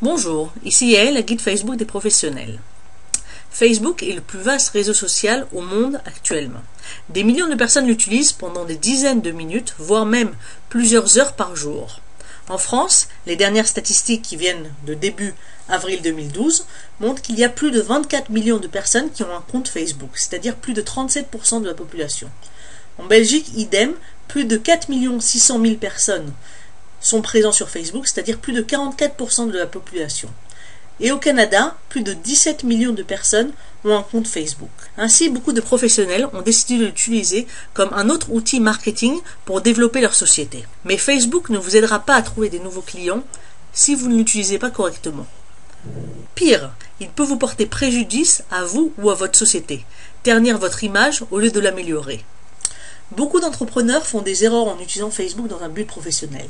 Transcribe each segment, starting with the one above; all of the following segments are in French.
Bonjour, ici Yael, la guide Facebook des professionnels. Facebook est le plus vaste réseau social au monde actuellement. Des millions de personnes l'utilisent pendant des dizaines de minutes, voire même plusieurs heures par jour. En France, les dernières statistiques qui viennent de début avril 2012 montrent qu'il y a plus de 24 millions de personnes qui ont un compte Facebook, c'est-à-dire plus de 37% de la population. En Belgique, idem, plus de 4 600 000 personnes sont présents sur Facebook, c'est-à-dire plus de 44% de la population. Et au Canada, plus de 17 millions de personnes ont un compte Facebook. Ainsi, beaucoup de professionnels ont décidé de l'utiliser comme un autre outil marketing pour développer leur société. Mais Facebook ne vous aidera pas à trouver des nouveaux clients si vous ne l'utilisez pas correctement. Pire, il peut vous porter préjudice à vous ou à votre société, ternir votre image au lieu de l'améliorer. Beaucoup d'entrepreneurs font des erreurs en utilisant Facebook dans un but professionnel.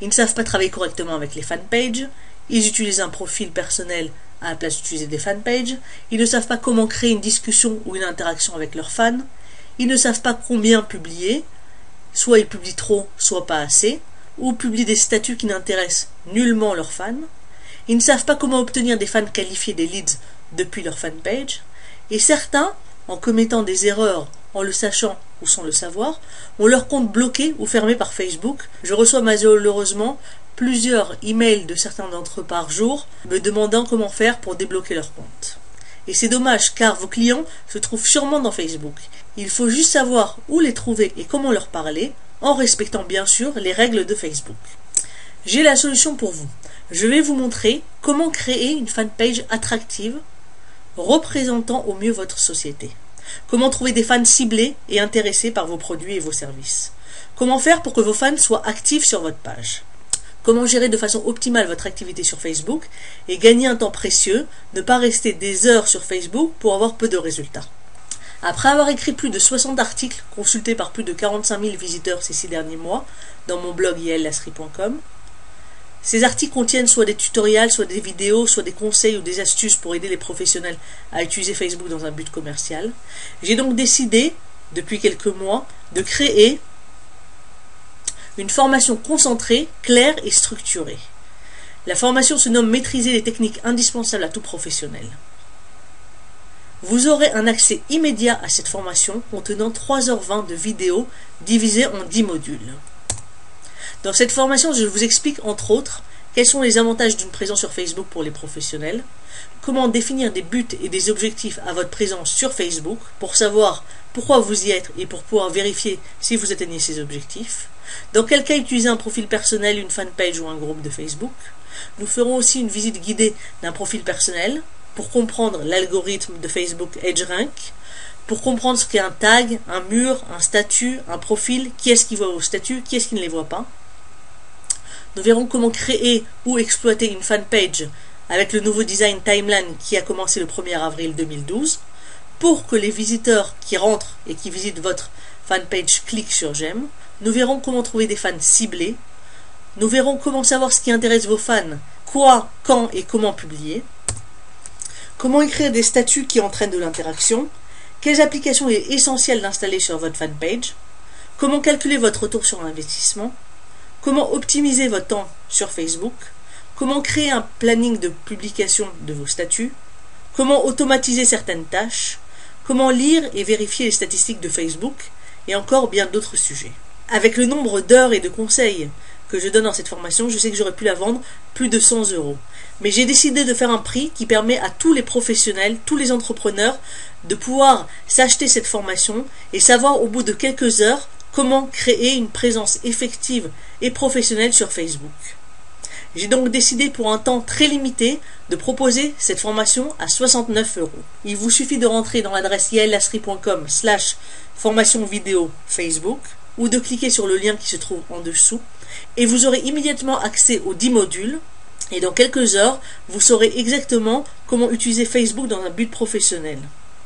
Ils ne savent pas travailler correctement avec les fanpages, ils utilisent un profil personnel à la place d'utiliser des fanpages, ils ne savent pas comment créer une discussion ou une interaction avec leurs fans, ils ne savent pas combien publier, soit ils publient trop, soit pas assez, ou publient des statuts qui n'intéressent nullement leurs fans, ils ne savent pas comment obtenir des fans qualifiés, des leads, depuis leur fanpage, et certains, en commettant des erreurs en le sachant ou sans le savoir, ont leur compte bloqué ou fermé par Facebook. Je reçois malheureusement plusieurs emails de certains d'entre eux par jour me demandant comment faire pour débloquer leur compte. Et c'est dommage car vos clients se trouvent sûrement dans Facebook. Il faut juste savoir où les trouver et comment leur parler, en respectant bien sûr les règles de Facebook. J'ai la solution pour vous. Je vais vous montrer comment créer une fanpage attractive représentant au mieux votre société. Comment trouver des fans ciblés et intéressés par vos produits et vos services. Comment faire pour que vos fans soient actifs sur votre page. Comment gérer de façon optimale votre activité sur Facebook et gagner un temps précieux, ne pas rester des heures sur Facebook pour avoir peu de résultats. Après avoir écrit plus de 60 articles consultés par plus de 45 000 visiteurs ces 6 derniers mois dans mon blog yaellasserie.com, ces articles contiennent soit des tutoriels, soit des vidéos, soit des conseils ou des astuces pour aider les professionnels à utiliser Facebook dans un but commercial. J'ai donc décidé, depuis quelques mois, de créer une formation concentrée, claire et structurée. La formation se nomme « Maîtriser les techniques indispensables à tout professionnel ». Vous aurez un accès immédiat à cette formation contenant 3h20 de vidéos divisées en 10 modules. Dans cette formation, je vous explique entre autres quels sont les avantages d'une présence sur Facebook pour les professionnels, comment définir des buts et des objectifs à votre présence sur Facebook pour savoir pourquoi vous y êtes et pour pouvoir vérifier si vous atteignez ces objectifs, dans quel cas utiliser un profil personnel, une fanpage ou un groupe de Facebook. Nous ferons aussi une visite guidée d'un profil personnel pour comprendre l'algorithme de Facebook EdgeRank, pour comprendre ce qu'est un tag, un mur, un statut, un profil, qui est-ce qui voit vos statuts, qui est-ce qui ne les voit pas. Nous verrons comment créer ou exploiter une fanpage avec le nouveau design Timeline qui a commencé le 1er avril 2012 pour que les visiteurs qui rentrent et qui visitent votre fanpage cliquent sur j'aime. Nous verrons comment trouver des fans ciblés. Nous verrons comment savoir ce qui intéresse vos fans, quoi, quand et comment publier. Comment écrire des statuts qui entraînent de l'interaction. Quelles applications il est essentiel d'installer sur votre fanpage. Comment calculer votre retour sur investissement. Comment optimiser votre temps sur Facebook, comment créer un planning de publication de vos statuts, comment automatiser certaines tâches, comment lire et vérifier les statistiques de Facebook, et encore bien d'autres sujets. Avec le nombre d'heures et de conseils que je donne dans cette formation, je sais que j'aurais pu la vendre plus de 100 €. Mais j'ai décidé de faire un prix qui permet à tous les professionnels, tous les entrepreneurs, de pouvoir s'acheter cette formation et savoir au bout de quelques heures comment créer une présence effective et professionnelle sur Facebook. J'ai donc décidé pour un temps très limité de proposer cette formation à 69 €. Il vous suffit de rentrer dans l'adresse yaellasserie.com/formation vidéo Facebook ou de cliquer sur le lien qui se trouve en dessous et vous aurez immédiatement accès aux 10 modules et dans quelques heures, vous saurez exactement comment utiliser Facebook dans un but professionnel.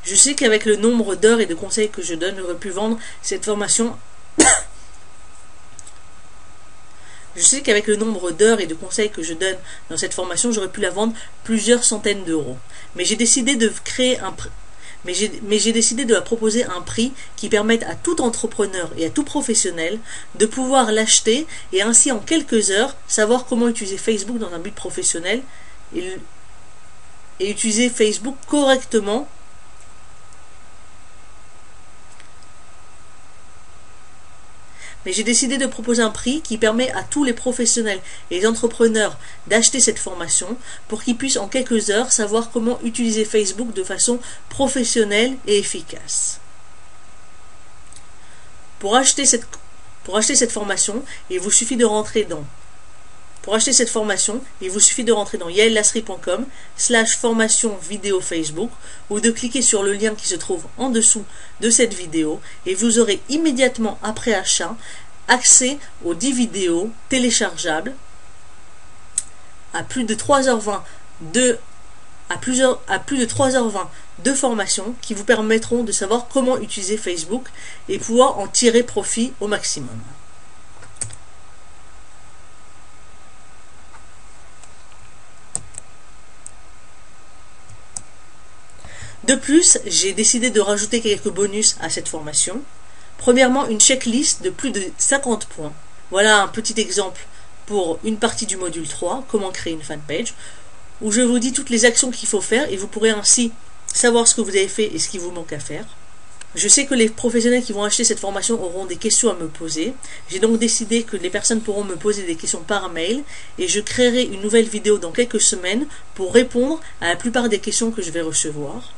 Je sais qu'avec le nombre d'heures et de conseils que je donne, j'aurais pu vendre cette formation Je sais qu'avec le nombre d'heures et de conseils que je donne dans cette formation, j'aurais pu la vendre plusieurs centaines d'euros. Mais j'ai décidé de créer j'ai décidé de la proposer un prix qui permette à tout entrepreneur et à tout professionnel de pouvoir l'acheter et ainsi en quelques heures savoir comment utiliser Facebook dans un but professionnel et utiliser Facebook correctement. Mais j'ai décidé de proposer un prix qui permet à tous les professionnels et les entrepreneurs d'acheter cette formation pour qu'ils puissent en quelques heures savoir comment utiliser Facebook de façon professionnelle et efficace. Pour acheter cette formation, il vous suffit de rentrer dans yaellasserie.com/formation vidéo Facebook ou de cliquer sur le lien qui se trouve en dessous de cette vidéo et vous aurez immédiatement après achat accès aux 10 vidéos téléchargeables à plus de 3h20 de formation qui vous permettront de savoir comment utiliser Facebook et pouvoir en tirer profit au maximum. De plus, j'ai décidé de rajouter quelques bonus à cette formation. Premièrement, une checklist de plus de 50 points. Voilà un petit exemple pour une partie du module 3, comment créer une fanpage, où je vous dis toutes les actions qu'il faut faire et vous pourrez ainsi savoir ce que vous avez fait et ce qui vous manque à faire. Je sais que les professionnels qui vont acheter cette formation auront des questions à me poser. J'ai donc décidé que les personnes pourront me poser des questions par mail et je créerai une nouvelle vidéo dans quelques semaines pour répondre à la plupart des questions que je vais recevoir.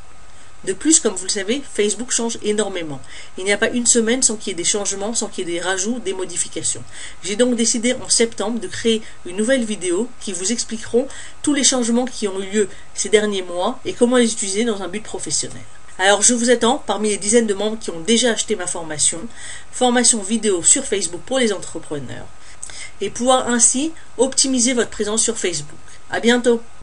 De plus, comme vous le savez, Facebook change énormément. Il n'y a pas une semaine sans qu'il y ait des changements, sans qu'il y ait des rajouts, des modifications. J'ai donc décidé en septembre de créer une nouvelle vidéo qui vous expliqueront tous les changements qui ont eu lieu ces derniers mois et comment les utiliser dans un but professionnel. Alors je vous attends parmi les dizaines de membres qui ont déjà acheté ma formation vidéo sur Facebook pour les entrepreneurs, et pouvoir ainsi optimiser votre présence sur Facebook. À bientôt!